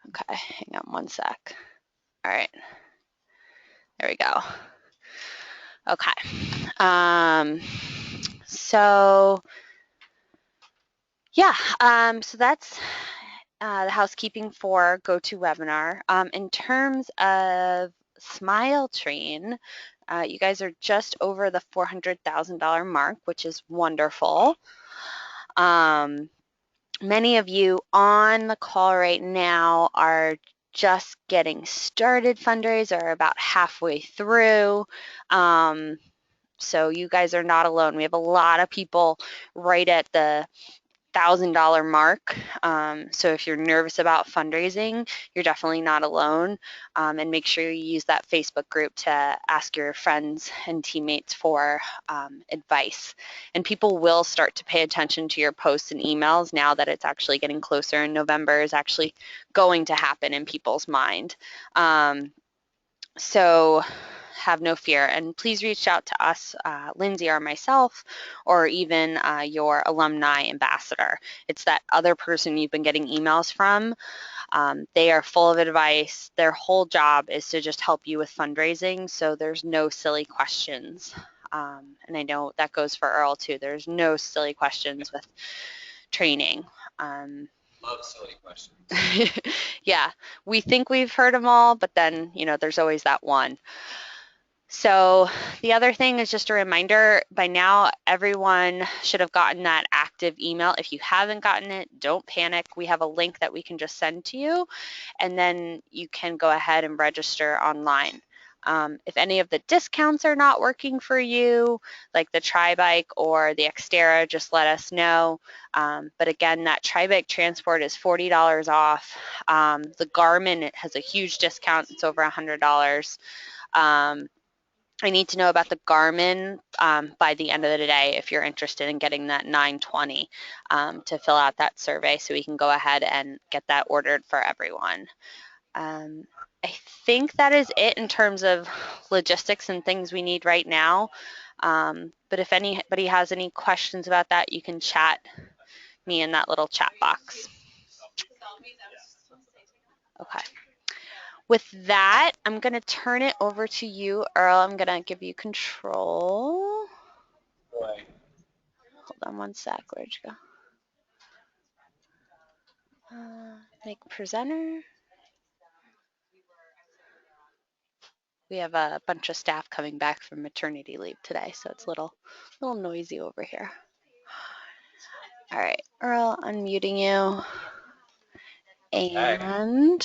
Okay, hang on one sec. All right, there we go. Okay, so yeah, so that's the housekeeping for GoToWebinar. In terms of Smile Train, you guys are just over the $400,000 mark, which is wonderful. Many of you on the call right now are just getting started fundraise or about halfway through. So you guys are not alone. We have a lot of people right at the $1,000 mark. So if you're nervous about fundraising, you're definitely not alone. And make sure you use that Facebook group to ask your friends and teammates for advice. And people will start to pay attention to your posts and emails now that it's actually getting closer and November is actually going to happen in people's mind. So have no fear, and please reach out to us, Lindsay or myself, or even your alumni ambassador. It's that other person you've been getting emails from. They are full of advice. Their whole job is to just help you with fundraising, so there's no silly questions. And I know that goes for Earl too. There's no silly questions with training. Love silly questions. Yeah, we think we've heard them all, but then, there's always that one. So the other thing is just a reminder, by now everyone should have gotten that active email. If you haven't gotten it, don't panic. We have a link that we can just send to you, and then you can go ahead and register online. If any of the discounts are not working for you, like the Tri-Bike or the Xterra, just let us know. But again, that Tri-Bike transport is $40 off. The Garmin has a huge discount. It's over $100. I need to know about the Garmin by the end of the day if you're interested in getting that 920 to fill out that survey so we can go ahead and get that ordered for everyone. I think that is it in terms of logistics and things we need right now. But if anybody has any questions about that, you can chat me in that little chat box. Okay. With that, I'm going to turn it over to you, Earl. I'm going to give you control. Boy. Hold on one sec. Where'd you go? Make presenter. We have a bunch of staff coming back from maternity leave today, so it's a little noisy over here. All right, Earl, unmuting you. And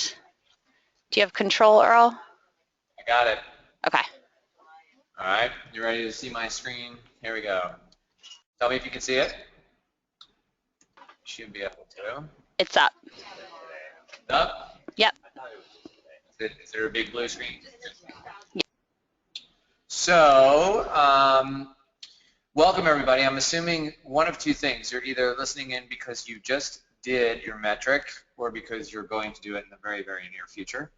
do you have control, Earl? I got it. Okay. All right, you ready to see my screen? Here we go. Tell me if you can see it. Should be able to. It's up. Up? Yep. Is there a big blue screen? Yep. So, welcome everybody. I'm assuming one of two things. You're either listening in because you just did your metric or because you're going to do it in the very, very near future.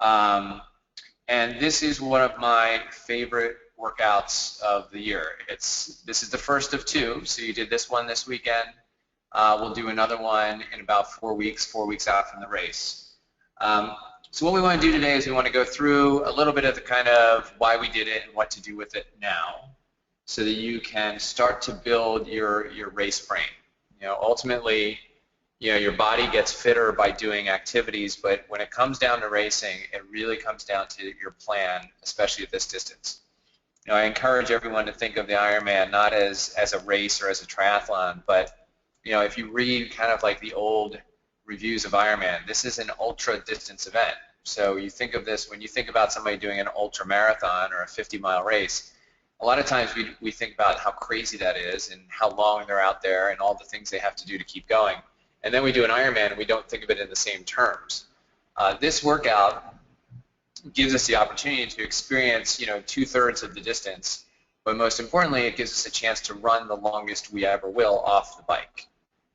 And this is one of my favorite workouts of the year. This is the first of two, so you did this one this weekend. We'll do another one in about 4 weeks out from the race. So what we want to do today is we want to go through a little bit of the kind of why we did it and what to do with it now so that you can start to build your race brain. Ultimately, your body gets fitter by doing activities, but when it comes down to racing, it really comes down to your plan, especially at this distance. I encourage everyone to think of the Ironman not as a race or as a triathlon, but if you read kind of like the old reviews of Ironman, this is an ultra distance event. So you think of this, when you think about somebody doing an ultra marathon or a 50-mile race, a lot of times we think about how crazy that is and how long they're out there and all the things they have to do to keep going. And then we do an Ironman and we don't think of it in the same terms. This workout gives us the opportunity to experience, 2/3 of the distance, but most importantly, it gives us a chance to run the longest we ever will off the bike,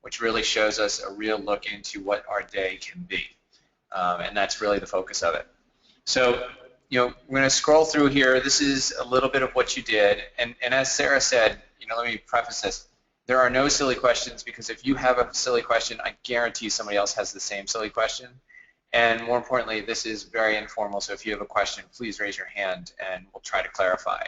which really shows us a real look into what our day can be. And that's really the focus of it. So, we're going to scroll through here. This is a little bit of what you did. And as Sarah said, let me preface this. There are no silly questions because if you have a silly question, I guarantee somebody else has the same silly question. And more importantly, this is very informal, so if you have a question, please raise your hand and we'll try to clarify.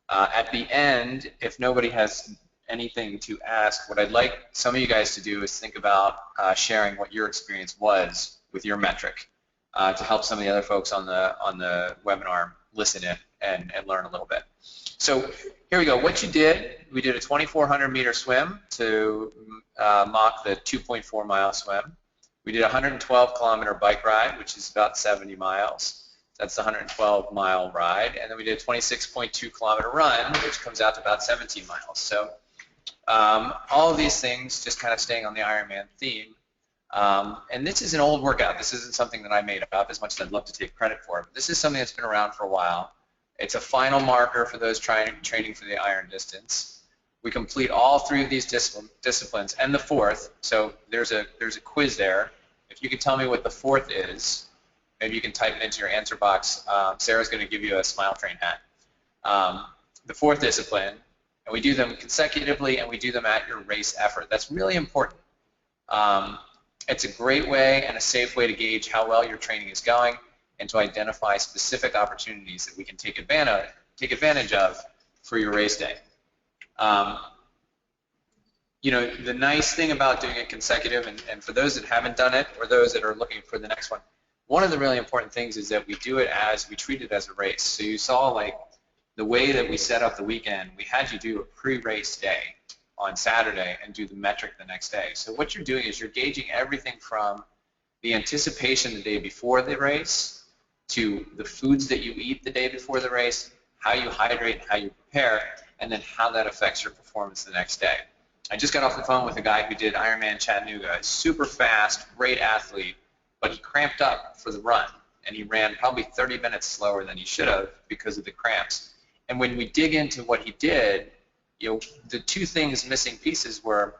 At the end, if nobody has anything to ask, what I'd like some of you guys to do is think about sharing what your experience was with your metric to help some of the other folks on the webinar listen in and learn a little bit. So here we go. What you did, we did a 2,400 meter swim to mock the 2.4 mile swim. We did a 112 kilometer bike ride, which is about 70 miles. That's the 112 mile ride. And then we did a 26.2 kilometer run, which comes out to about 17 miles. So all of these things just kind of staying on the Ironman theme. And this is an old workout. This isn't something that I made up, as much as I'd love to take credit for it. But this is something that's been around for a while. It's a final marker for those training for the iron distance. We complete all three of these disciplines and the fourth. So there's a quiz there. If you can tell me what the fourth is, maybe you can type it into your answer box. Sarah's going to give you a Smile Train hat. The fourth discipline, and we do them consecutively, and we do them at your race effort. That's really important. It's a great way and a safe way to gauge how well your training is going and to identify specific opportunities that we can take advantage of for your race day. You know, the nice thing about doing it consecutive, and for those that haven't done it or those that are looking for the next one of the really important things is that we treat it as a race. So you saw, like, the way that we set up the weekend, we had you do a pre-race day on Saturday and do the metric the next day. So what you're doing is you're gauging everything from the anticipation the day before the race to the foods that you eat the day before the race, how you hydrate, how you prepare, and then how that affects your performance the next day. I just got off the phone with a guy who did Ironman Chattanooga, super fast, great athlete, but he cramped up for the run, and he ran probably 30 minutes slower than he should have because of the cramps. And when we dig into what he did, you know, the two things missing pieces were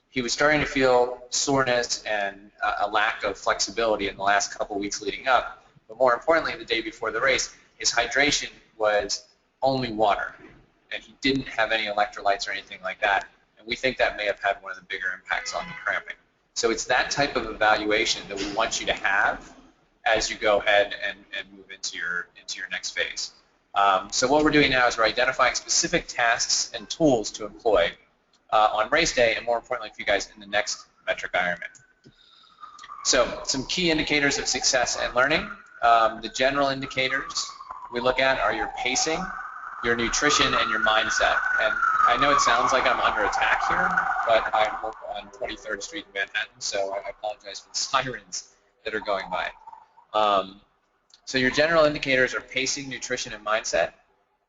he was starting to feel soreness and a lack of flexibility in the last couple weeks leading up. But more importantly, the day before the race, his hydration was only water, and he didn't have any electrolytes or anything like that. And we think that may have had one of the bigger impacts on the cramping. So it's that type of evaluation that we want you to have as you go ahead and move into your next phase. So what we're doing now is we're identifying specific tasks and tools to employ on race day, and more importantly for you guys in the next Metric Ironman. So some key indicators of success and learning. The general indicators we look at are your pacing, your nutrition, and your mindset. And I know it sounds like I'm under attack here, but I work on 23rd Street in Manhattan, so I apologize for the sirens that are going by. So your general indicators are pacing, nutrition, and mindset.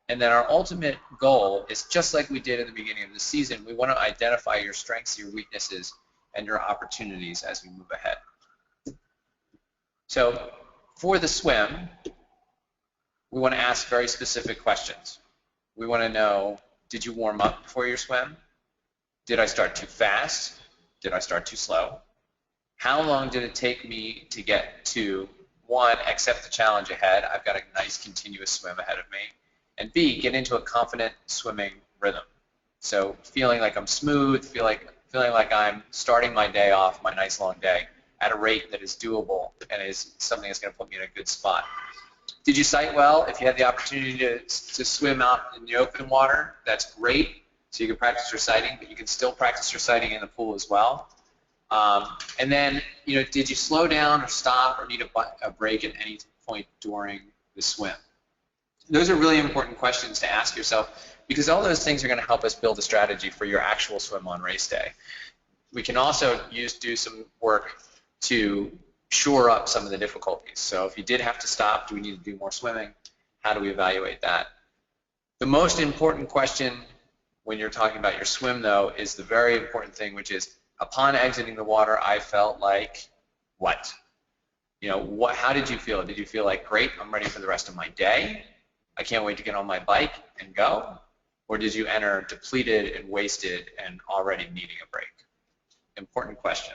And then our ultimate goal is just like we did in the beginning of the season. We want to identify your strengths, your weaknesses, and your opportunities as we move ahead. So for the swim, we want to ask very specific questions. We want to know, did you warm up before your swim? Did I start too fast? Did I start too slow? How long did it take me to get to, one, accept the challenge ahead? I've got a nice continuous swim ahead of me. And B, get into a confident swimming rhythm. So feeling like I'm smooth, feeling like I'm starting my day off, my nice long day, at a rate that is doable and is something that's going to put me in a good spot. Did you sight well? If you had the opportunity to swim out in the open water, that's great. So you can practice your sighting, but you can still practice your sighting in the pool as well. And then, you know, did you slow down or stop or need a break at any point during the swim? Those are really important questions to ask yourself because all those things are going to help us build a strategy for your actual swim on race day. We can also do some work to shore up some of the difficulties. So if you did have to stop, do we need to do more swimming? How do we evaluate that? The most important question when you're talking about your swim, though, is the very important thing, which is upon exiting the water, I felt like what? You know, how did you feel? Did you feel like, great, I'm ready for the rest of my day? I can't wait to get on my bike and go? Or did you enter depleted and wasted and already needing a break? Important question.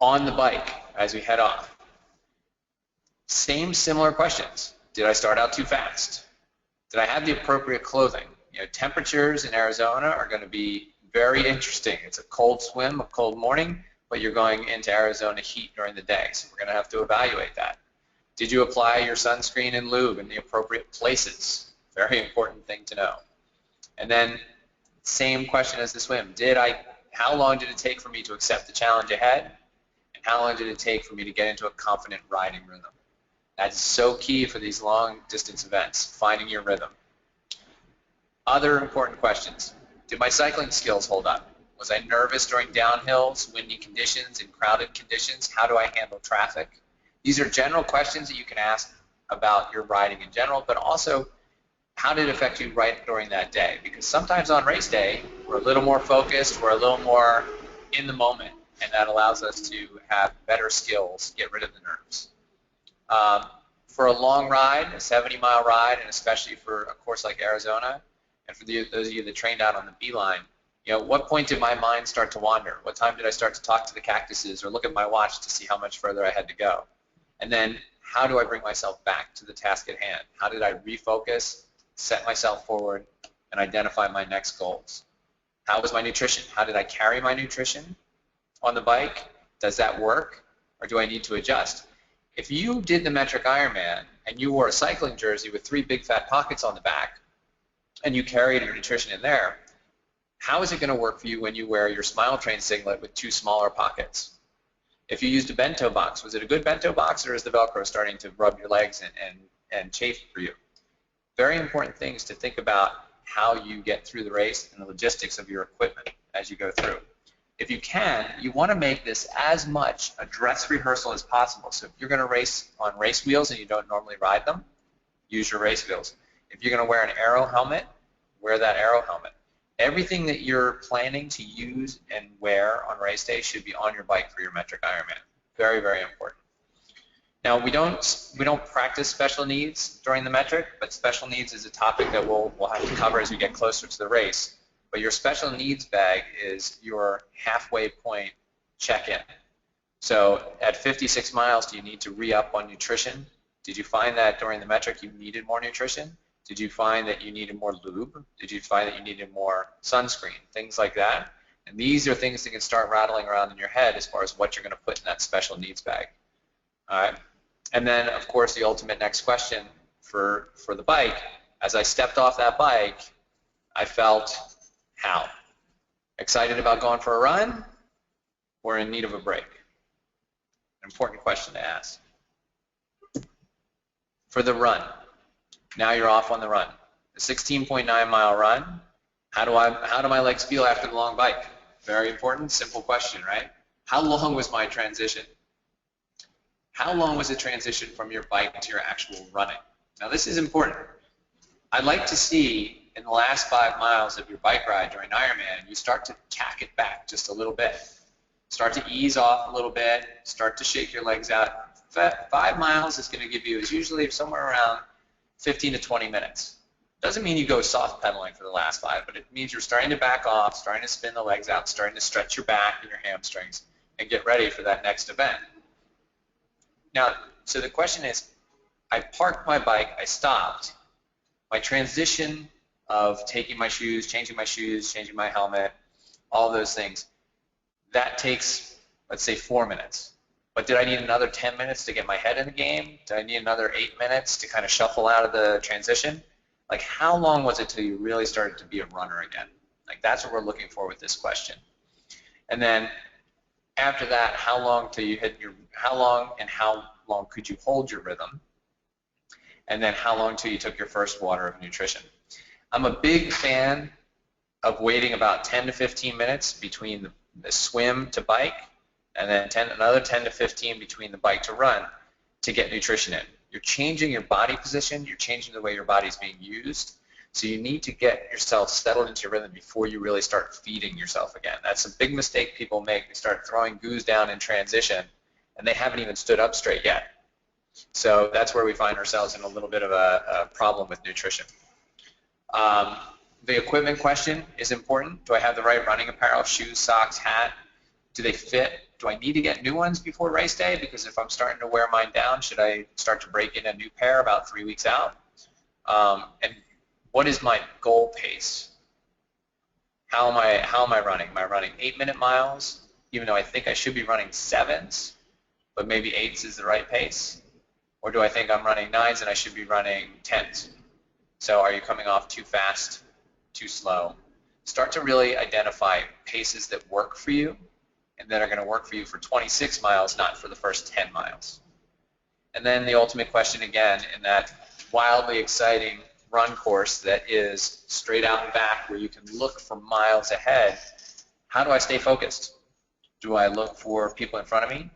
On the bike, as we head off, similar questions. Did I start out too fast? Did I have the appropriate clothing? You know, temperatures in Arizona are going to be very interesting. It's a cold swim, a cold morning, but you're going into Arizona heat during the day, so we're going to have to evaluate that. Did you apply your sunscreen and lube in the appropriate places? Very important thing to know. And then same question as the swim. How long did it take for me to accept the challenge ahead? And how long did it take for me to get into a confident riding rhythm? That's so key for these long distance events, finding your rhythm. Other important questions. Did my cycling skills hold up? Was I nervous during downhills, windy conditions, and crowded conditions? How do I handle traffic? These are general questions that you can ask about your riding in general, but also how did it affect you right during that day? Because sometimes on race day, we're a little more focused, we're a little more in the moment, and that allows us to have better skills, get rid of the nerves. For a long ride, a 70-mile ride, and especially for a course like Arizona, and for those of you that trained out on the beeline, what point did my mind start to wander? What time did I start to talk to the cactuses or look at my watch to see how much further I had to go? And then how do I bring myself back to the task at hand? How did I refocus, set myself forward, and identify my next goals? How was my nutrition? How did I carry my nutrition on the bike? Does that work, or do I need to adjust? If you did the Metric Ironman and you wore a cycling jersey with 3 big fat pockets on the back and you carried your nutrition in there, how is it going to work for you when you wear your Smile Train singlet with 2 smaller pockets? If you used a bento box, was it a good bento box, or is the Velcro starting to rub your legs and chafe for you? Very important things to think about how you get through the race and the logistics of your equipment as you go through. If you can, you want to make this as much a dress rehearsal as possible. So if you're going to race on race wheels and you don't normally ride them, use your race wheels. If you're going to wear an aero helmet, wear that aero helmet. Everything that you're planning to use and wear on race day should be on your bike for your Metric Ironman. Very, very important. Now, we don't practice special needs during the Metric, but special needs is a topic that we'll have to cover as we get closer to the race. But your special needs bag is your halfway point check-in. So at 56 miles, do you need to re-up on nutrition? Did you find that during the Metric you needed more nutrition? Did you find that you needed more lube? Did you find that you needed more sunscreen? Things like that. And these are things that can start rattling around in your head as far as what you're going to put in that special needs bag. All right. And then, of course, the ultimate next question for the bike, as I stepped off that bike, I felt how? Excited about going for a run or in need of a break? An important question to ask. For the run, now you're off on the run. The 16.9-mile run, how do my legs feel after the long bike? Very important, simple question, right? How long was my transition? How long was the transition from your bike to your actual running? Now this is important. I'd like to see in the last 5 miles of your bike ride during Ironman, you start to tack it back just a little bit. Start to ease off a little bit, start to shake your legs out. 5 miles is going to give you is usually somewhere around 15 to 20 minutes. Doesn't mean you go soft pedaling for the last 5, but it means you're starting to back off, starting to spin the legs out, starting to stretch your back and your hamstrings, and get ready for that next event. Now, so the question is, I parked my bike, I stopped. My transition of taking my shoes, changing my helmet, all those things, that takes, let's say, 4 minutes. But did I need another 10 minutes to get my head in the game? Did I need another 8 minutes to kind of shuffle out of the transition? Like, how long was it till you really started to be a runner again? Like, that's what we're looking for with this question. And then after that, how long till you hit your, how long could you hold your rhythm? And then how long till you took your first water of nutrition? I'm a big fan of waiting about 10 to 15 minutes between the swim to bike, and then another 10 to 15 between the bike to run to get nutrition in. You're changing your body position, you're changing the way your body's being used, so you need to get yourself settled into your rhythm before you really start feeding yourself again. That's a big mistake people make. They start throwing goos down in transition, and they haven't even stood up straight yet. So that's where we find ourselves in a little bit of a problem with nutrition. The equipment question is important. Do I have the right running apparel, shoes, socks, hat? Do they fit? Do I need to get new ones before race day? Because if I'm starting to wear mine down, should I start to break in a new pair about 3 weeks out? And what is my goal pace? How am I running? Am I running 8-minute miles? even though I think I should be running 7s, but maybe 8s is the right pace? Or do I think I'm running 9s and I should be running 10s? So are you coming off too fast, too slow? Start to really identify paces that work for you and that are going to work for you for 26 miles, not for the first 10 miles. And then the ultimate question again, in that wildly exciting run course that is straight out and back where you can look for miles ahead, how do I stay focused? Do I look for people in front of me?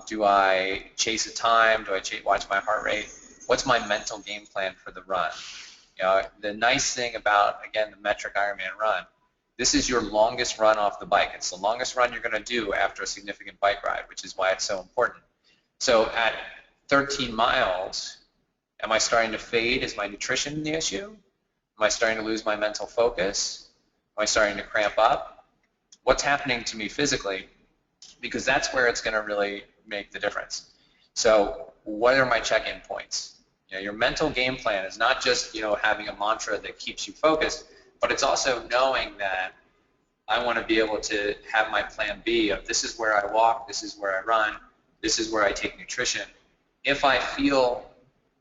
Do I chase a time? Do I watch my heart rate? What's my mental game plan for the run? You know, the nice thing about, again, the Metric Ironman run, this is your longest run off the bike. It's the longest run you're going to do after a significant bike ride, which is why it's so important. So at 13 miles, am I starting to fade? Is my nutrition the issue? Am I starting to lose my mental focus? Am I starting to cramp up? What's happening to me physically? Because that's where it's going to really make the difference. So what are my check-in points? You know, your mental game plan is not just, you know, having a mantra that keeps you focused, but it's also knowing that I want to be able to have my plan B of this is where I walk, this is where I run, this is where I take nutrition. If I feel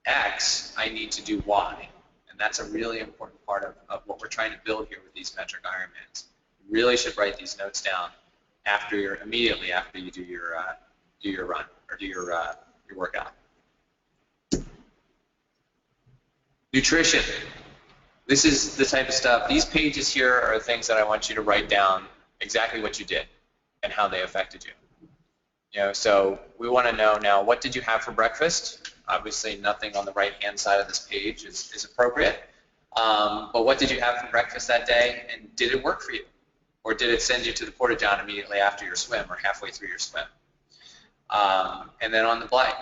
X, I need to do Y. And that's a really important part of what we're trying to build here with these Metric Ironmans. You really should write these notes down immediately after you do your run or do your workout. Nutrition. This is the type of stuff. These pages here are things that I want you to write down exactly what you did and how they affected you. You know, so we want to know now, what did you have for breakfast? Obviously, nothing on the right-hand side of this page is appropriate. But what did you have for breakfast that day, and did it work for you? Or did it send you to the porta-john immediately after your swim or halfway through your swim? And then on the bike,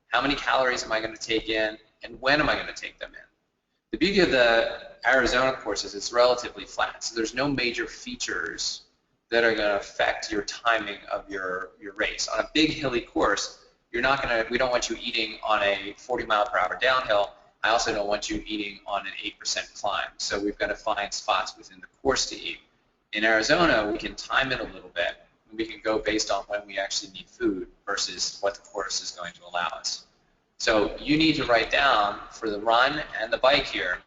how many calories am I going to take in, and when am I going to take them in? The beauty of the Arizona course is it's relatively flat, so there's no major features that are going to affect your timing of your race. On a big hilly course, we don't want you eating on a 40-mile-per-hour downhill. I also don't want you eating on an 8% climb. So we've got to find spots within the course to eat. In Arizona, we can time it a little bit. We can go based on when we actually need food versus what the course is going to allow us. So you need to write down for the run and the bike here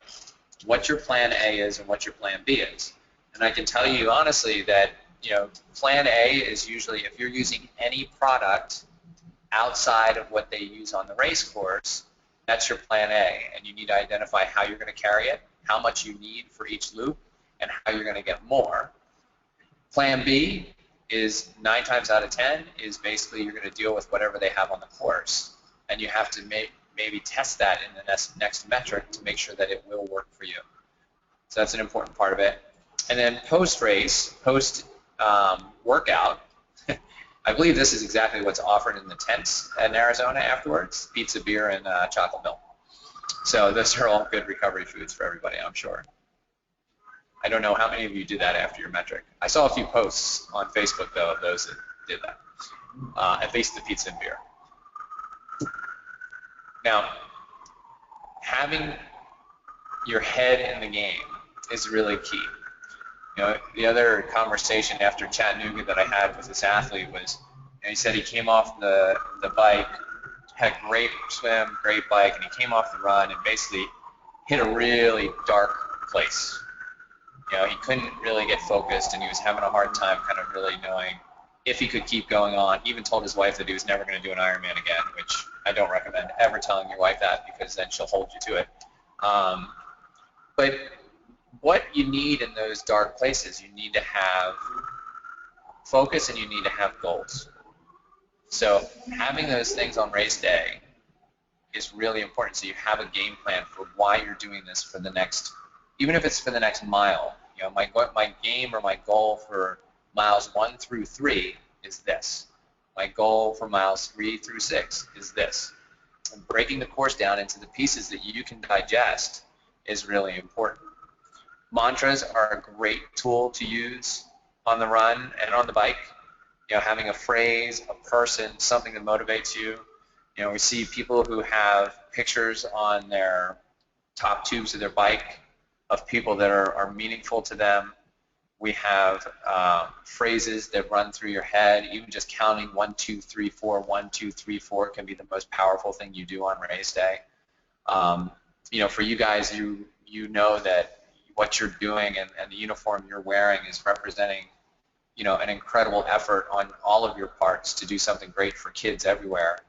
what your plan A is and what your plan B is. And I can tell you honestly that, you know, plan A is usually, if you're using any product outside of what they use on the race course, that's your plan A. And you need to identify how you're going to carry it, how much you need for each loop, and how you're going to get more. Plan B is 9 times out of 10 is basically you're going to deal with whatever they have on the course. And you have to maybe test that in the next metric to make sure that it will work for you. So that's an important part of it. And then post-race, post-workout, I believe this is exactly what's offered in the tents in Arizona afterwards, pizza, beer, and chocolate milk. So those are all good recovery foods for everybody, I'm sure. I don't know how many of you did that after your metric. I saw a few posts on Facebook, though, of those that did that, at least the pizza and beer. Now, having your head in the game is really key. You know, the other conversation after Chattanooga that I had with this athlete was, you know, he said he came off the bike, had a great swim, great bike, and he came off the run and basically hit a really dark place. You know, he couldn't really get focused, and he was having a hard time kind of really knowing if he could keep going on. He even told his wife that he was never going to do an Ironman again, which I don't recommend ever telling your wife that, because then she'll hold you to it. But what you need in those dark places, you need to have focus and you need to have goals. So having those things on race day is really important. So you have a game plan for why you're doing this for the next, even if it's for the next mile. You know, my game or my goal for miles 1 through 3 is this. My goal for miles 3 through 6 is this. And breaking the course down into the pieces that you can digest is really important. Mantras are a great tool to use on the run and on the bike. You know, having a phrase, a person, something that motivates you. You know, we see people who have pictures on their top tubes of their bike of people that are meaningful to them. We have phrases that run through your head. Even just counting 1, 2, 3, 4, 1, 2, 3, 4 can be the most powerful thing you do on race day. For you guys, you know that what you're doing and the uniform you're wearing is representing, an incredible effort on all of your parts to do something great for kids everywhere.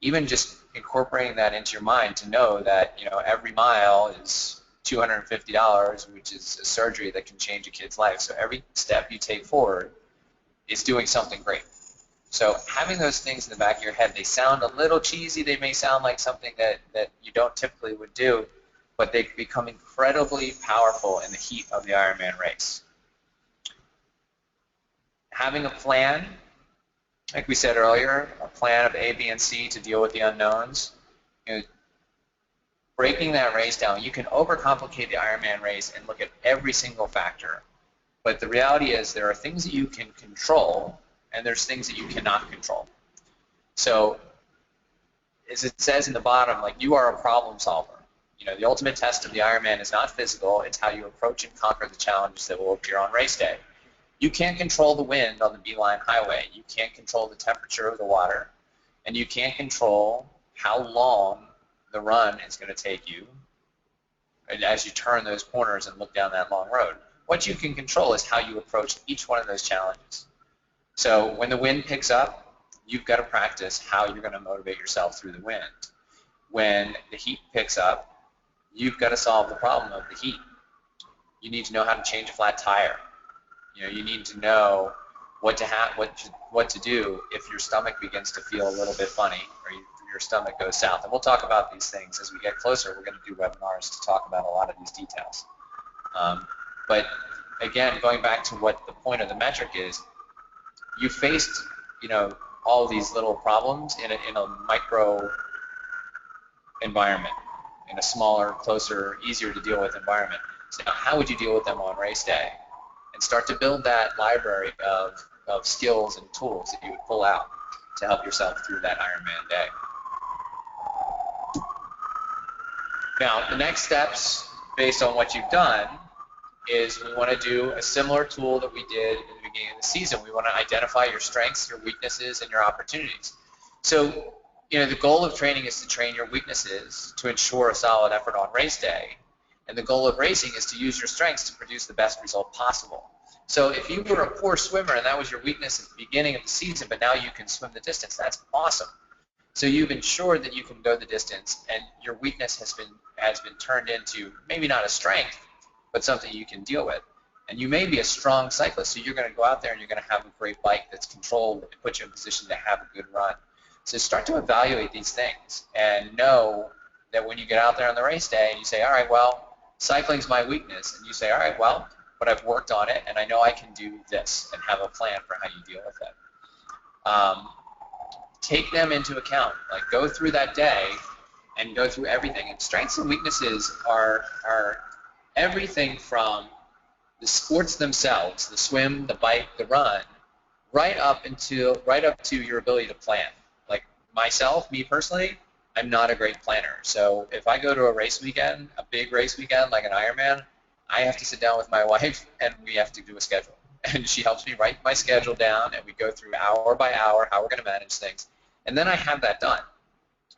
Even just incorporating that into your mind to know that, every mile is $250, which is a surgery that can change a kid's life. So every step you take forward is doing something great. So having those things in the back of your head, they sound a little cheesy. They may sound like something that you don't typically would do, but they become incredibly powerful in the heat of the Ironman race. Having a plan, like we said earlier, a plan of A, B, and C to deal with the unknowns. Breaking that race down, you can overcomplicate the Ironman race and look at every single factor. But the reality is there are things that you can control, and there's things that you cannot control. So, as it says in the bottom, like, you are a problem solver. The ultimate test of the Ironman is not physical, it's how you approach and conquer the challenges that will appear on race day. You can't control the wind on the Beeline Highway. You can't control the temperature of the water. And you can't control how long the run is going to take you as you turn those corners and look down that long road. What you can control is how you approach each one of those challenges. So when the wind picks up, you've got to practice how you're going to motivate yourself through the wind. When the heat picks up, you've got to solve the problem of the heat. You need to know how to change a flat tire. You need to know what to do if your stomach begins to feel a little bit funny or your stomach goes south. And we'll talk about these things as we get closer. We're going to do webinars to talk about a lot of these details. But again, going back to what the point of the metric is, you faced, all these little problems in a micro environment, in a smaller, closer, easier to deal with environment. So now how would you deal with them on race day? And start to build that library of skills and tools that you would pull out to help yourself through that Ironman day. Now, the next steps, based on what you've done, is we want to do a similar tool that we did in the beginning of the season. We want to identify your strengths, your weaknesses, and your opportunities. So, the goal of training is to train your weaknesses to ensure a solid effort on race day. And the goal of racing is to use your strengths to produce the best result possible. So if you were a poor swimmer and that was your weakness at the beginning of the season, but now you can swim the distance, that's awesome. So you've ensured that you can go the distance, and your weakness has been turned into maybe not a strength, but something you can deal with. And you may be a strong cyclist, so you're going to go out there and you're going to have a great bike that's controlled and put you in a position to have a good run. So start to evaluate these things and know that when you get out there on the race day and you say, all right, well, cycling's my weakness, and you say, all right, well, but I've worked on it and I know I can do this, and have a plan for how you deal with it. Take them into account. Like, go through that day and go through everything. And strengths and weaknesses are everything from the sports themselves, the swim, the bike, the run, right up to your ability to plan. Like myself, me personally, I'm not a great planner. So if I go to a race weekend, a big race weekend like an Ironman, I have to sit down with my wife and we have to do a schedule. And she helps me write my schedule down, and we go through hour by hour how we're going to manage things. And then I have that done.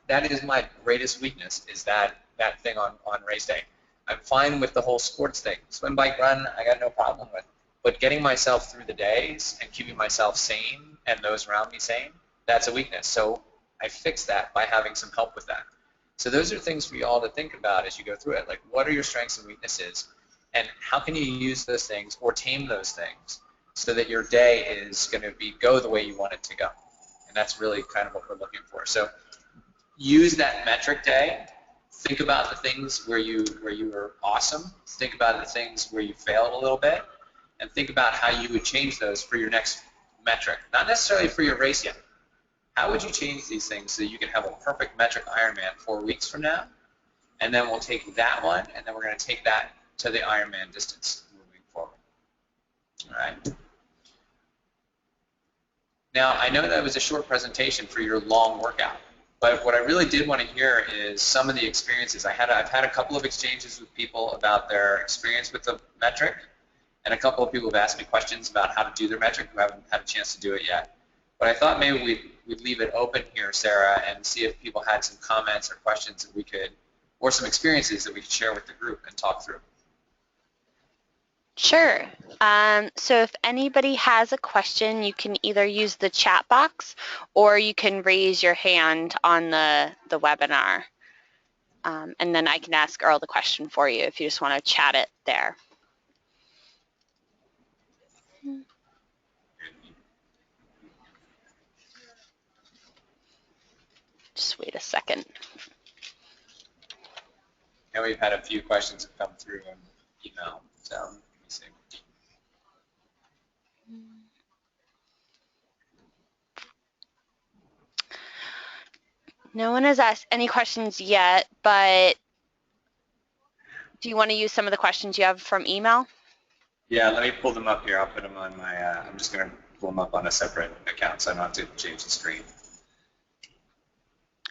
That is my greatest weakness, is that thing on race day. I'm fine with the whole sports thing. Swim, bike, run, I got no problem with. But getting myself through the days and keeping myself sane and those around me sane, that's a weakness. So I fix that by having some help with that. So those are things for you all to think about as you go through it. Like, what are your strengths and weaknesses? And how can you use those things or tame those things so that your day is going to go the way you want it to go? And that's really kind of what we're looking for. So use that metric day. Think about the things where you were awesome. Think about the things where you failed a little bit. And think about how you would change those for your next metric. Not necessarily for your race yet. How would you change these things so you can have a perfect metric Ironman 4 weeks from now? And then we'll take that one, and then we're going to take that to the Ironman distance moving forward. All right. Now, I know that was a short presentation for your long workout, but what I really did want to hear is some of the experiences. I've had a couple of exchanges with people about their experience with the metric, and a couple of people have asked me questions about how to do their metric who haven't had a chance to do it yet. But I thought maybe we'd leave it open here, Sarah, and see if people had some comments or questions that we could, or some experiences that we could share with the group and talk through. Sure. So if anybody has a question, you can either use the chat box or you can raise your hand on the webinar. And then I can ask Earl the question for you if you just want to chat it there. Just wait a second. And we've had a few questions that come through in email, so let me see. No one has asked any questions yet, but do you want to use some of the questions you have from email? Yeah, let me pull them up here. I'll put them on my, I'm just going to pull them up on a separate account so I don't have to change the screen.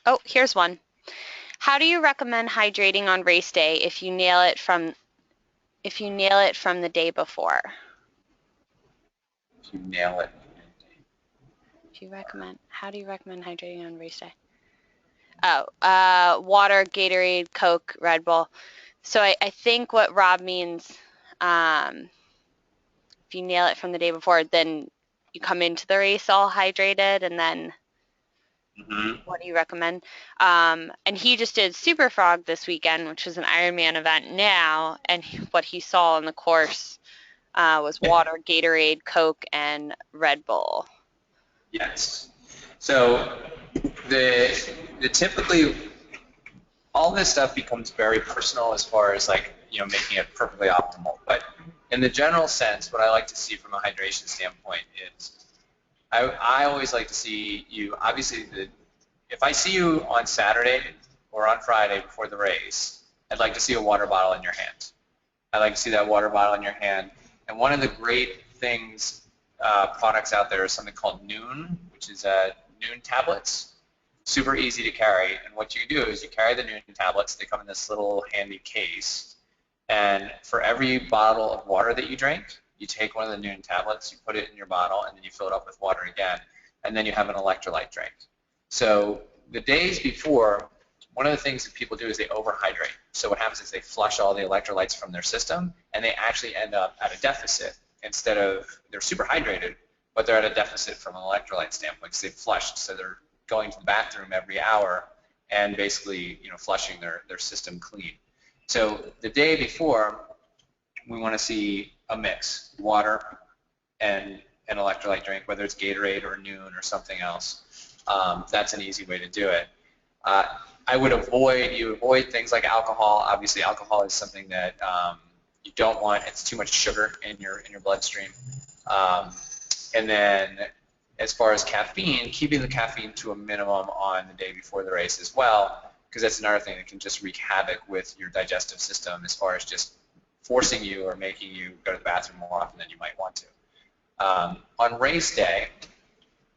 Oh, here's one. How do you recommend hydrating on race day if you nail it from the day before? If you nail it. How do you recommend hydrating on race day? Oh, water, Gatorade, Coke, Red Bull. So I think what Rob means, if you nail it from the day before, then you come into the race all hydrated, and then what do you recommend? And he just did Super Frog this weekend, which was an Ironman event now, and what he saw on the course was water, Gatorade, Coke, and Red Bull. Yes. So the typically all this stuff becomes very personal as far as like, making it perfectly optimal. But in the general sense, what I like to see from a hydration standpoint is I always like to see you, obviously, if I see you on Saturday or on Friday before the race, I'd like to see a water bottle in your hand. I'd like to see that water bottle in your hand. And one of the great things, products out there is something called Noon, which is Noon tablets. Super easy to carry. And what you do is you carry the Noon tablets. They come in this little handy case. And for every bottle of water that you drink, you take one of the Noon tablets, you put it in your bottle, and then you fill it up with water again. And then you have an electrolyte drink. So the days before, one of the things that people do is they overhydrate. So what happens is they flush all the electrolytes from their system, and they actually end up at a deficit instead of, they're super hydrated, but they're at a deficit from an electrolyte standpoint because they've flushed. So they're going to the bathroom every hour and basically, flushing their system clean. So the day before, we want to see a mix, water and an electrolyte drink, whether it's Gatorade or Noon or something else. That's an easy way to do it. I would avoid things like alcohol. Obviously, alcohol is something that you don't want. It's too much sugar in your bloodstream. And then as far as caffeine, keeping the caffeine to a minimum on the day before the race as well, because that's another thing that can just wreak havoc with your digestive system as far as just forcing you or making you go to the bathroom more often than you might want to. On race day,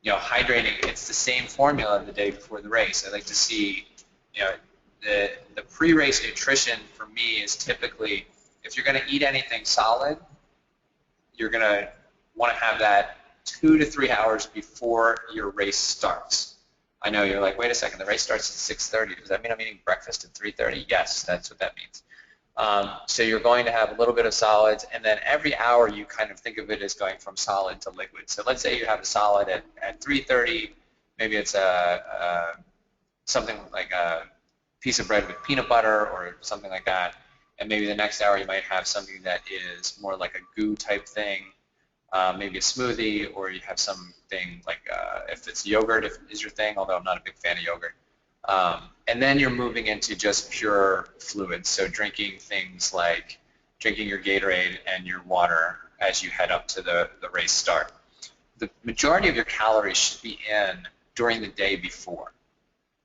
hydrating, it's the same formula the day before the race. I like to see, the pre-race nutrition for me is typically, if you're going to eat anything solid, you're going to want to have that 2 to 3 hours before your race starts. I know you're like, wait a second, the race starts at 6:30. Does that mean I'm eating breakfast at 3:30? Yes, that's what that means. So you're going to have a little bit of solids, and then every hour you kind of think of it as going from solid to liquid. So let's say you have a solid at 3:30, maybe it's something like a piece of bread with peanut butter or something like that, and maybe the next hour you might have something that is more like a goo type thing, maybe a smoothie, or you have something like, if it's yogurt is your thing, although I'm not a big fan of yogurt. And then you're moving into just pure fluids, so drinking things like drinking your Gatorade and your water as you head up to the race start. The majority of your calories should be in during the day before,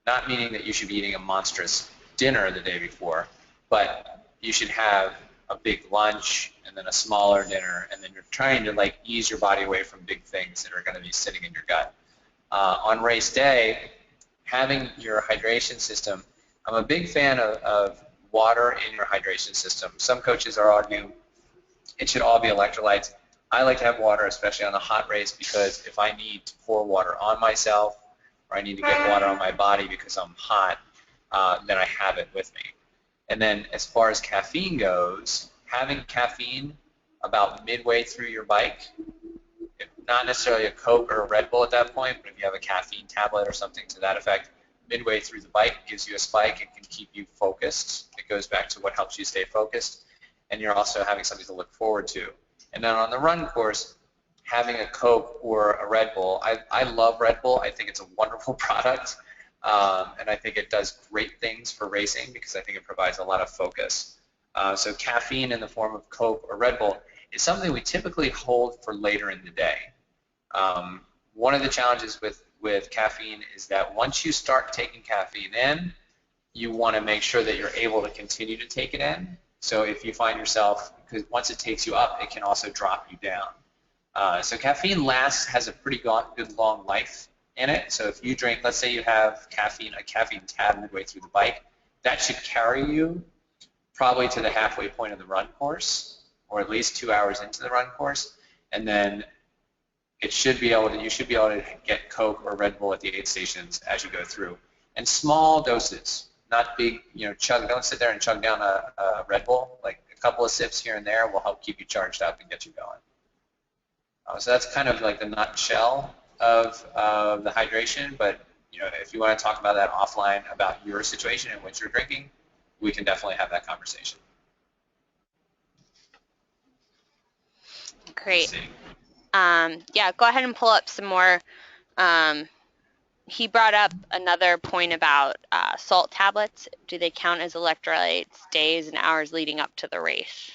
not meaning that you should be eating a monstrous dinner the day before, but you should have a big lunch and then a smaller dinner, and then you're trying to like ease your body away from big things that are going to be sitting in your gut. On race day, having your hydration system, I'm a big fan of water in your hydration system. Some coaches are arguing It should all be electrolytes. I like to have water, especially on the hot race, because if I need to pour water on myself or I need to get water on my body because I'm hot, then I have it with me. And then as far as caffeine goes, having caffeine about midway through your bike, not necessarily a Coke or a Red Bull at that point, but if you have a caffeine tablet or something to that effect, midway through the bike gives you a spike. It can keep you focused. It goes back to what helps you stay focused. And you're also having something to look forward to. And then on the run course, having a Coke or a Red Bull, I love Red Bull. I think it's a wonderful product. And I think it does great things for racing because I think it provides a lot of focus. So caffeine in the form of Coke or Red Bull is something we typically hold for later in the day. One of the challenges with caffeine is that once you start taking caffeine in, you want to make sure that you're able to continue to take it in. So if you find yourself, because once it takes you up, it can also drop you down. So caffeine has a pretty good long life in it. So if you drink, let's say you have a caffeine tab midway through the bike, that should carry you probably to the halfway point of the run course, or at least 2 hours into the run course, and then you should be able to get Coke or Red Bull at the aid stations as you go through, and small doses, not big, chug. Don't sit there and chug down a Red Bull. Like a couple of sips here and there will help keep you charged up and get you going. So that's kind of like the nutshell of the hydration. But if you want to talk about that offline about your situation and what you're drinking, we can definitely have that conversation. Let's Great. see. Yeah, go ahead and pull up some more. Um, he brought up another point about salt tablets. Do they count as electrolytes days and hours leading up to the race?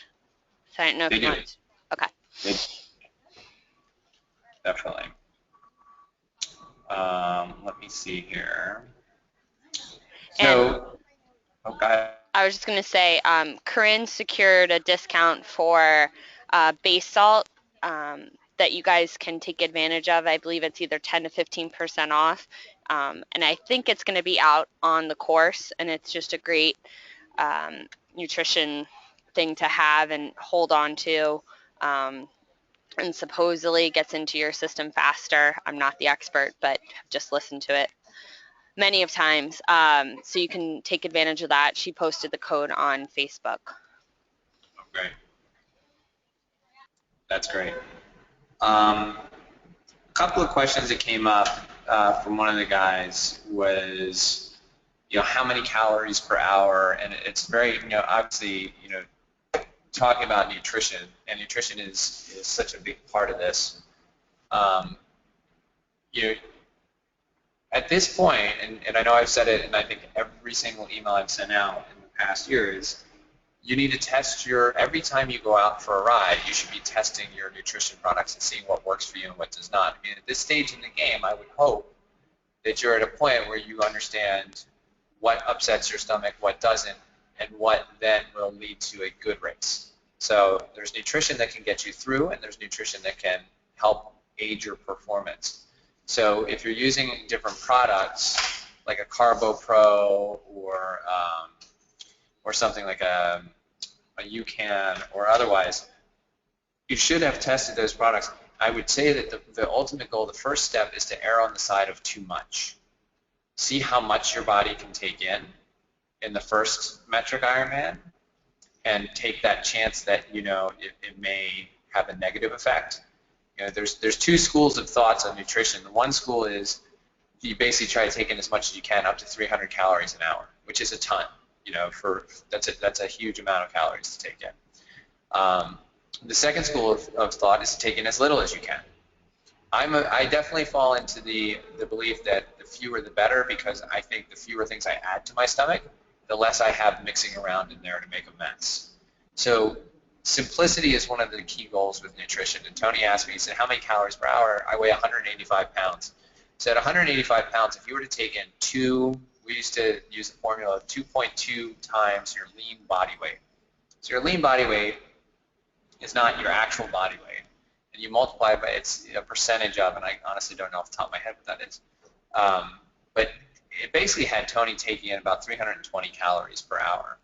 So I don't know if They you do. want. Okay. They definitely. Let me see here. And So, okay. I was just going to say, Corinne secured a discount for base salt that you guys can take advantage of. I believe it's either 10 to 15% off. And I think it's going to be out on the course, and it's just a great nutrition thing to have and hold on to. And supposedly gets into your system faster. I'm not the expert, but just listened to it many of times. So you can take advantage of that. She posted the code on Facebook. Okay. That's great. A couple of questions that came up from one of the guys was, how many calories per hour, and it's very, obviously, talking about nutrition, and nutrition is such a big part of this. Um, you know, at this point, and I know I've said it, and I think every single email I've sent out in the past year is, you need to test every time you go out for a ride, you should be testing your nutrition products and seeing what works for you and what does not. I mean, at this stage in the game, I would hope that you're at a point where you understand what upsets your stomach, what doesn't, and what then will lead to a good race. So there's nutrition that can get you through, and there's nutrition that can help aid your performance. So if you're using different products, like a Carbo Pro or something like a UCAN or otherwise, you should have tested those products. I would say that the ultimate goal, the first step, is to err on the side of too much. See how much your body can take in the first Metric Ironman, and take that chance that it may have a negative effect. There's two schools of thoughts on nutrition. The one school is you basically try to take in as much as you can, up to 300 calories an hour, which is a ton. That's a huge amount of calories to take in. The second school of thought is to take in as little as you can. I definitely fall into the belief that the fewer the better, because I think the fewer things I add to my stomach, the less I have mixing around in there to make a mess. So simplicity is one of the key goals with nutrition. And Tony asked me, he said, how many calories per hour? I weigh 185 pounds. So at 185 pounds, if you were to take in we used to use the formula of 2.2 times your lean body weight. So your lean body weight is not your actual body weight. And you multiply it by, it's a percentage of, and I honestly don't know off the top of my head what that is. But it basically had Tony taking in about 320 calories per hour.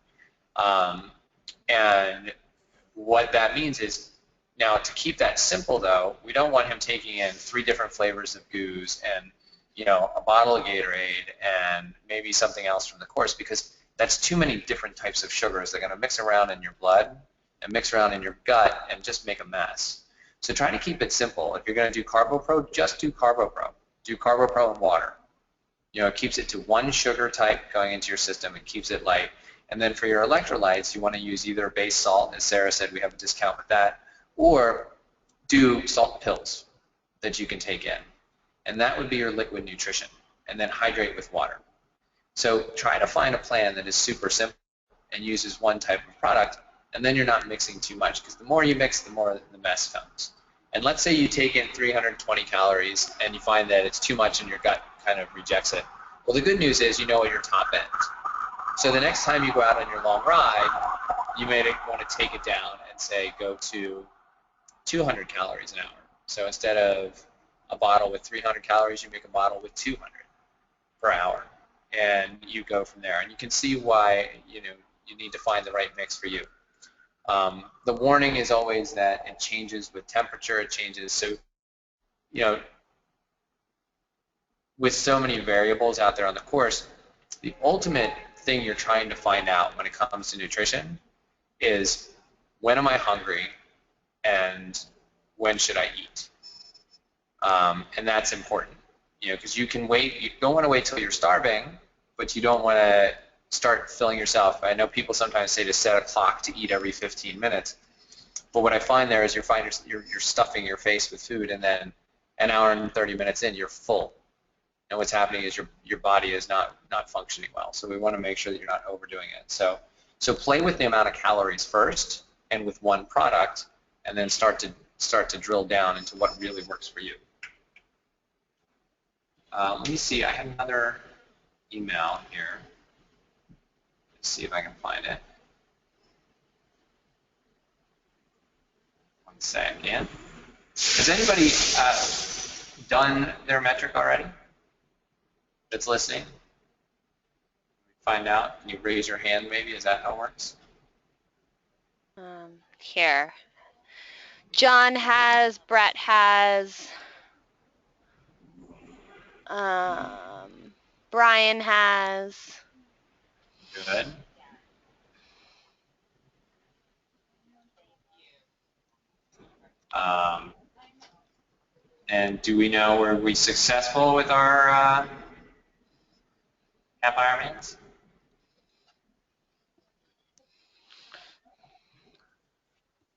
And what that means is, now to keep that simple though, we don't want him taking in 3 different flavors of goos and a bottle of Gatorade and maybe something else from the course, because that's too many different types of sugars. They're going to mix around in your blood and mix around in your gut and just make a mess. So try to keep it simple. If you're going to do CarboPro, just do CarboPro. Do CarboPro and water. It keeps it to one sugar type going into your system. It keeps it light. And then for your electrolytes, you want to use either base salt, as Sarah said, we have a discount with that, or do salt pills that you can take in. And that would be your liquid nutrition. And then hydrate with water. So try to find a plan that is super simple and uses one type of product, and then you're not mixing too much, because the more you mix, the more the mess comes. And let's say you take in 320 calories and you find that it's too much and your gut kind of rejects it. Well, the good news is you know what your top end. So the next time you go out on your long ride, you may want to take it down and say go to 200 calories an hour. So instead of a bottle with 300 calories, you make a bottle with 200 per hour, and you go from there. And you can see why you need to find the right mix for you. The warning is always that it changes with temperature, it changes. So, with so many variables out there on the course, the ultimate thing you're trying to find out when it comes to nutrition is, when am I hungry and when should I eat? And that's important, because you can wait. You don't want to wait till you're starving, but you don't want to start filling yourself. I know people sometimes say to set a clock to eat every 15 minutes, but what I find there is you're stuffing your face with food, and then an hour and 30 minutes in, you're full. And what's happening is your body is not functioning well. So we want to make sure that you're not overdoing it. So play with the amount of calories first, and with one product, and then start to drill down into what really works for you. Let me see. I have another email here. Let's see if I can find it. One second. Has anybody done their metric already that's listening? Find out. Can you raise your hand maybe? Is that how it works? Here. John has, Brett has, Brian has. Good. And do we know, were we successful with our half Ironmans?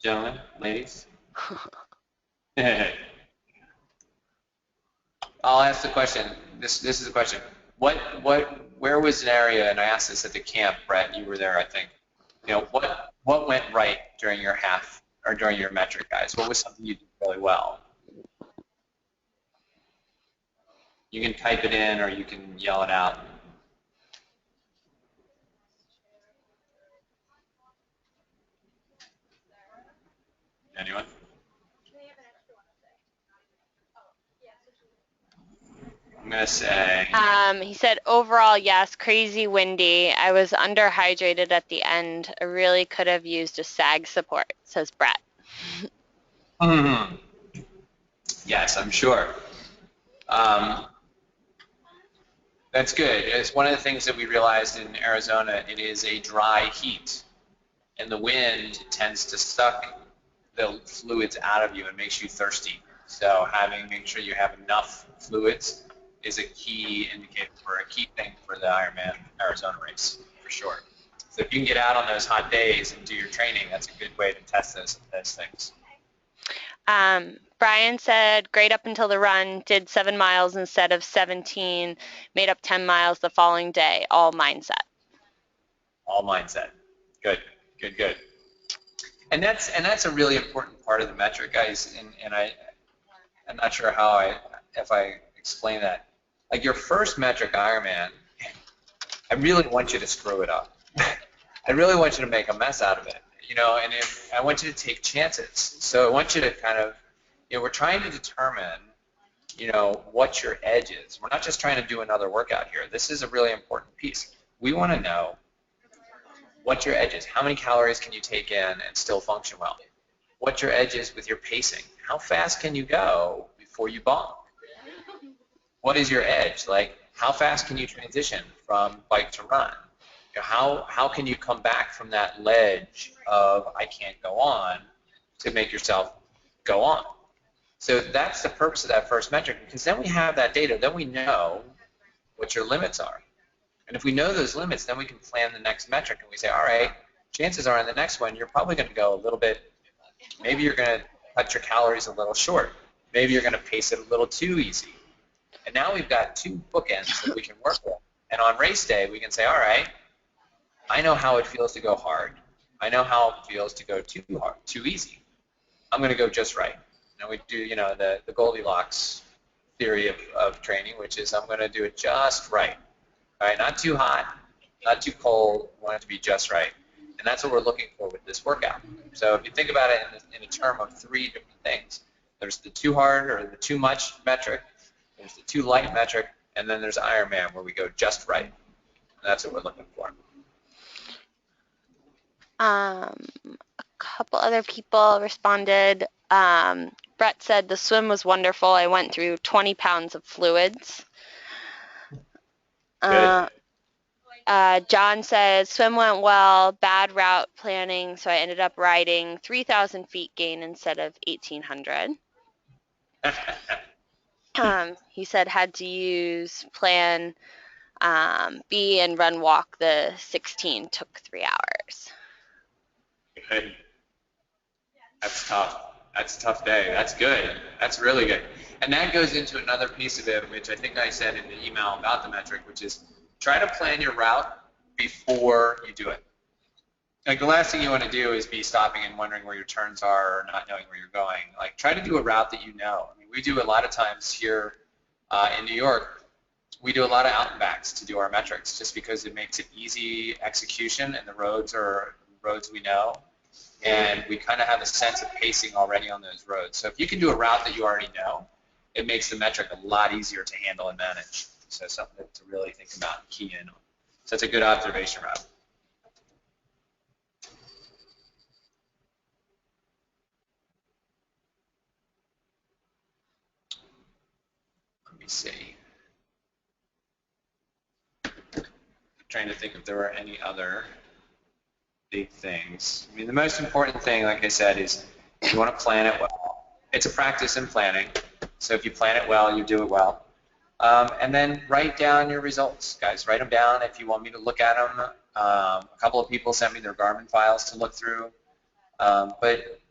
Gentlemen, ladies? I'll ask the question. This is the question. Where was an area, and I asked this at the camp, Brett, you were there, I think. What went right during your half, or during your metric, guys? What was something you did really well? You can type it in, or you can yell it out. Anyone? I'm going to say, He said, overall, yes, crazy windy. I was underhydrated at the end. I really could have used a sag support, says Brett. yes, I'm sure. That's good. It's one of the things that we realized in Arizona. It is a dry heat, and the wind tends to suck the fluids out of you and makes you thirsty. So make sure you have enough fluids is a key indicator, for a key thing for the Ironman Arizona race, for sure. So if you can get out on those hot days and do your training, that's a good way to test those things. Brian said, great up until the run, did 7 miles instead of 17, made up 10 miles the following day, all mindset. All mindset. Good, good, good. And that's a really important part of the metric, guys, and I'm not sure if I explain that. Like your first metric Ironman, I really want you to screw it up. I really want you to make a mess out of it, and I want you to take chances. So I want you to kind of, we're trying to determine, what your edge is. We're not just trying to do another workout here. This is a really important piece. We want to know What's your edges? How many calories can you take in and still function well? What's your edges with your pacing? How fast can you go before you bonk? What is your edge? Like, how fast can you transition from bike to run? You know, how can you come back from that ledge of I can't go on to make yourself go on? So that's the purpose of that first metric, because then we have that data, then we know what your limits are. And if we know those limits, then we can plan the next metric, and we say, all right, chances are in the next one, you're probably going to go a little bit, maybe you're going to cut your calories a little short. Maybe you're going to pace it a little too easy. And now we've got two bookends that we can work with. And on race day, we can say, all right, I know how it feels to go hard. I know how it feels to go too hard, too easy. I'm going to go just right. And we do, the Goldilocks theory of training, which is I'm going to do it just right. All right, not too hot, not too cold. We want it to be just right. And that's what we're looking for with this workout. So if you think about it in a term of three different things, there's the too hard or the too much metric, there's the too light metric, and then there's Ironman where we go just right. And that's what we're looking for. A couple other people responded. Brett said the swim was wonderful. I went through 20 pounds of fluids. Good. John says swim went well, bad route planning, so I ended up riding 3,000 feet gain instead of 1,800. He said had to use plan B and run walk the 16 took 3 hours. Good. That's tough. That's a tough day. That's good. That's really good. And that goes into another piece of it, which I think I said in the email about the metric, which is try to plan your route before you do it. Like the last thing you want to do is be stopping and wondering where your turns are or not knowing where you're going. Like try to do a route that you know. I mean, we do a lot of times here in New York, we do a lot of out and backs to do our metrics just because it makes it easy execution and the roads are roads we know. And we kind of have a sense of pacing already on those roads. So if you can do a route that you already know, it makes the metric a lot easier to handle and manage. So something to really think about and key in on. So it's a good observation route. Let me see. Trying to think if there were any other big things. I mean, the most important thing, like I said, is you want to plan it well. It's a practice in planning. So if you plan it well, you do it well. And then write down your results, guys. Write them down if you want me to look at them. A couple of people sent me their Garmin files to look through. But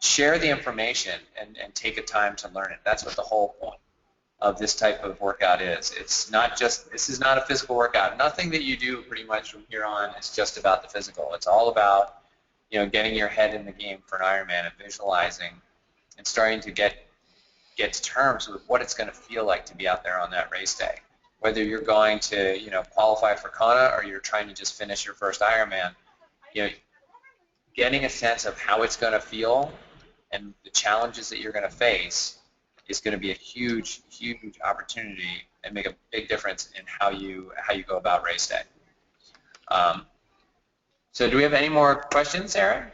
share the information and take a time to learn it. That's what the whole point of this type of workout is. It's not just, this is not a physical workout. Nothing that you do pretty much from here on is just about the physical. It's all about, getting your head in the game for an Ironman and visualizing and starting to get to terms with what it's going to feel like to be out there on that race day. Whether you're going to, qualify for Kona or you're trying to just finish your first Ironman, getting a sense of how it's going to feel and the challenges that you're going to face is going to be a huge, huge opportunity and make a big difference in how you go about race day. So do we have any more questions, Sarah?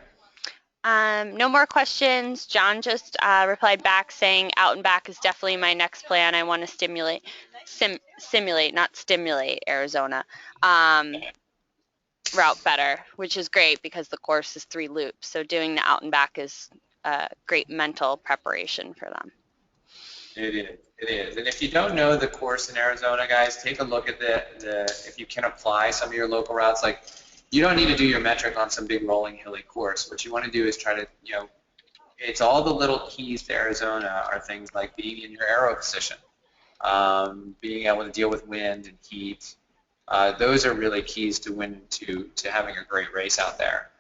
No more questions. John just replied back saying out and back is definitely my next plan. I want to simulate, not stimulate Arizona route better, which is great because the course is 3 loops. So doing the out and back is great mental preparation for them. It is. It is. And if you don't know the course in Arizona, guys, take a look at if you can apply some of your local routes. Like, you don't need to do your metric on some big rolling hilly course. What you want to do is try to, it's all the little keys to Arizona are things like being in your aero position, being able to deal with wind and heat. Those are really keys to having a great race out there.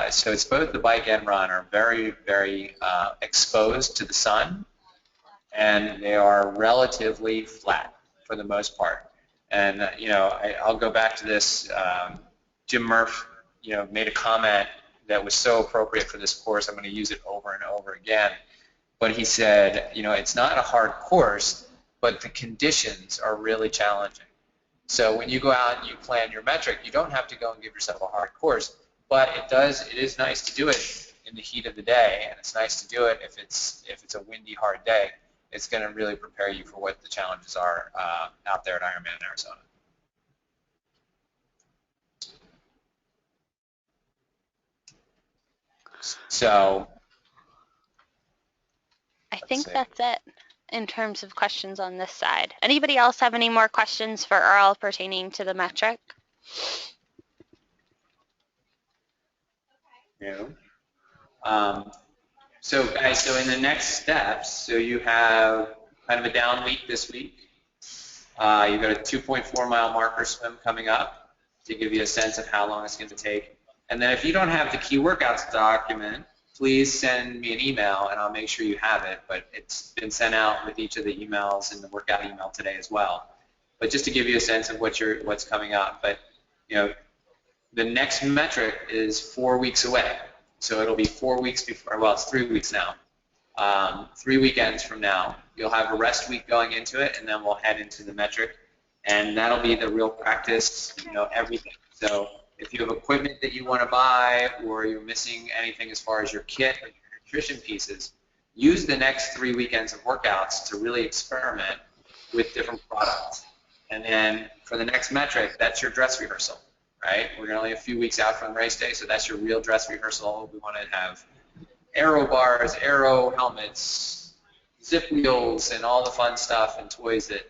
So it's both the bike and run are very, very exposed to the sun, and they are relatively flat for the most part. And I'll go back to this. Jim Murph, made a comment that was so appropriate for this course. I'm going to use it over and over again. But he said, it's not a hard course, but the conditions are really challenging. So when you go out and you plan your metric, you don't have to go and give yourself a hard course, but it is nice to do it in the heat of the day, and it's nice to do it if it's a windy, hard day. It's going to really prepare you for what the challenges are out there at Ironman Arizona. So I let's think see. that's it in terms of questions on this side. Anybody else have any more questions for Earl pertaining to the metric? No. Um, so guys, so in the next steps, so you have kind of a down week this week. You've got a 2.4 mile marker swim coming up to give you a sense of how long it's going to take. And then if you don't have the key workouts document, please send me an email and I'll make sure you have it. But it's been sent out with each of the emails and the workout email today as well. But just to give you a sense of what's coming up. But you know, the next metric is 4 weeks away. So it'll be 4 weeks before, well, it's 3 weeks now. 3 weekends from now. You'll have a rest week going into it, and then we'll head into the metric, and that'll be the real practice, everything. So if you have equipment that you want to buy or you're missing anything as far as your kit or your nutrition pieces, use the next 3 weekends of workouts to really experiment with different products. And then for the next metric, that's your dress rehearsal, right? We're only a few weeks out from race day, so that's your real dress rehearsal. We want to have aero bars, aero helmets, zip wheels, and all the fun stuff and toys that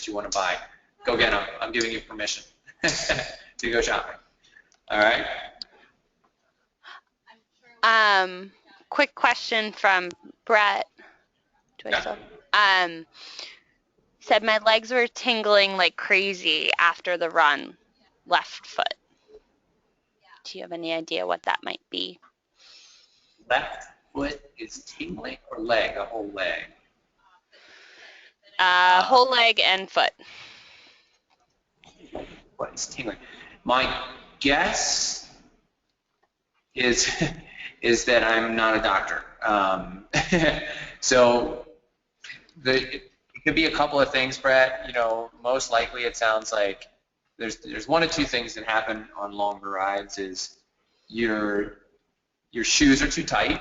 you want to buy. Go get them. I'm giving you permission to go shopping. All right. Quick question from Brett. Do I Yeah. still? Said my legs were tingling like crazy after the run, left foot. Do you have any idea what that might be? Left foot is tingling or leg, a whole leg. Uh, Whole leg and foot. what is tingling? My guess is is that I'm not a doctor. So it could be a couple of things, Brett. Most likely it sounds like there's one of two things that happen on longer rides is your your shoes are too tight.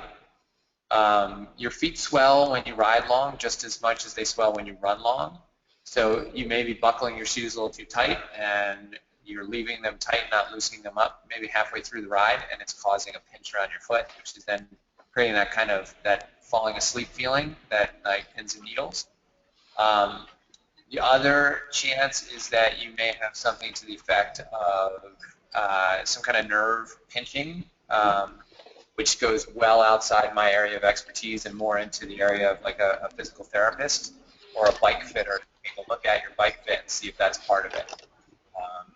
Your feet swell when you ride long just as much as they swell when you run long. So you may be buckling your shoes a little too tight and you're leaving them tight, not loosening them up maybe halfway through the ride, and it's causing a pinch around your foot, which is then creating that kind of that falling asleep feeling, that like pins and needles. Um, the other chance is that you may have something to the effect of some kind of nerve pinching, which goes well outside my area of expertise and more into the area of like a physical therapist or a bike fitter to take a look at your bike fit and see if that's part of it. Um,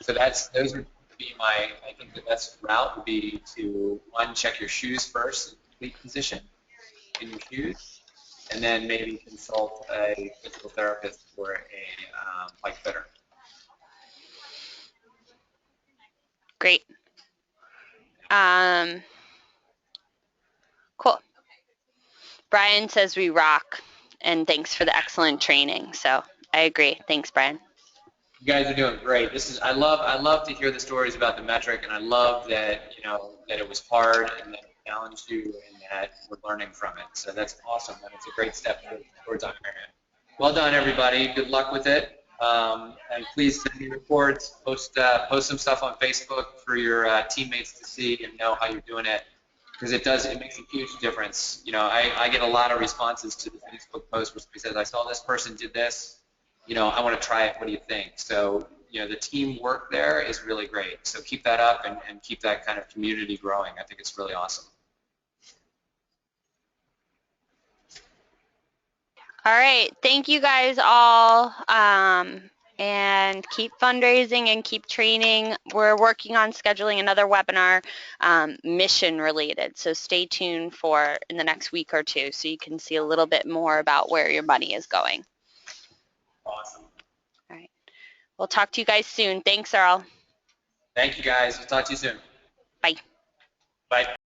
so those would be I think the best route would be to, one, check your shoes first, complete position in your shoes, and then maybe consult a physical therapist or a bike fitter. Great. Cool. Brian says we rock, and thanks for the excellent training. So I agree. Thanks, Brian. You guys are doing great. I love to hear the stories about the metric, and I love that that it was hard and that it challenged you and that we're learning from it. So that's awesome, and it's a great step towards Ironman. Well done, everybody. Good luck with it. And please send me reports. Post some stuff on Facebook for your teammates to see and know how you're doing it, because it makes a huge difference. I get a lot of responses to the Facebook post where somebody says, I saw this person did this. I want to try it. What do you think? So, the teamwork there is really great. So keep that up and keep that kind of community growing. I think it's really awesome. All right. Thank you guys all. And keep fundraising and keep training. We're working on scheduling another webinar, mission related. So stay tuned for in the next week or two so you can see a little bit more about where your money is going. Awesome. All right. We'll talk to you guys soon. Thanks, Earl. Thank you, guys. We'll talk to you soon. Bye. Bye.